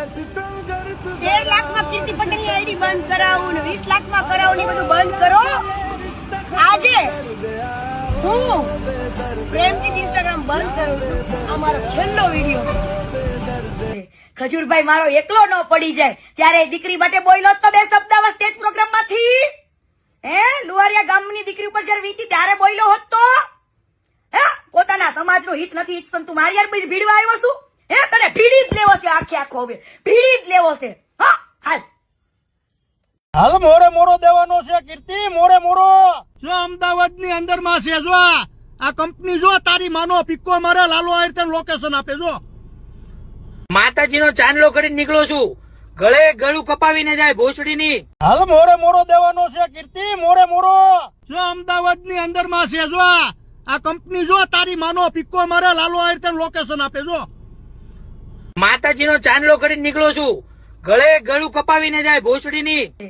13 લાખમાં કીર્તિ પટેલની આઈડી બંધ કરાવું ને 20 લાખમાં કરાવું ને બધું બંધ કરો. આજે હું પ્રેમથી ઇન્સ્ટાગ્રામ બંધ કરું છું. આ મારો છેલ્લો વિડીયો. ખજૂરભાઈ મારો એકલો ન પડી જાય ત્યારે દીકરી માટે બોલ્યો તો 2 શબ્દ સ્ટેજ પ્રોગ્રામ માંથી. લુવારિયા ગામની દીકરી ઉપર જયારે વીતી ત્યારે બોલ્યો હોત તો પોતાના સમાજનું હિત નથી ઈચ્છતો તું મારી યાર ભીડવા આવ્યો છું. તને ભીડી જ લેવો છે આખો હવે ભીડી જ લેવો છે. હાલ મોડે મોડો દેવાનો છે કીર્તિ, મોડે મોડો. જો અમદાવાદ ની અંદર માં છે, જો આ કંપની જો તારી માનો પીકો મારે લાલો આયર લોકેશન આપે. જો માતાજીનો ચાંદલો કરીને નીકળો છું, ગળે ગળું કપાવીને જાય ભોસડીની. હાલ મોડે મોડો દેવાનો છે કીર્તિ, મોડે મોડો. જો અમદાવાદ ની અંદર માં છે, જો આ કંપની જો તારી માનો પીકો મારે લાલો આયર લોકેશન આપે. જો માતાજીનો ચાંદલો કરીને નીકળો છું, ગળે ગળું કપાવીને જાય ભોસડીની.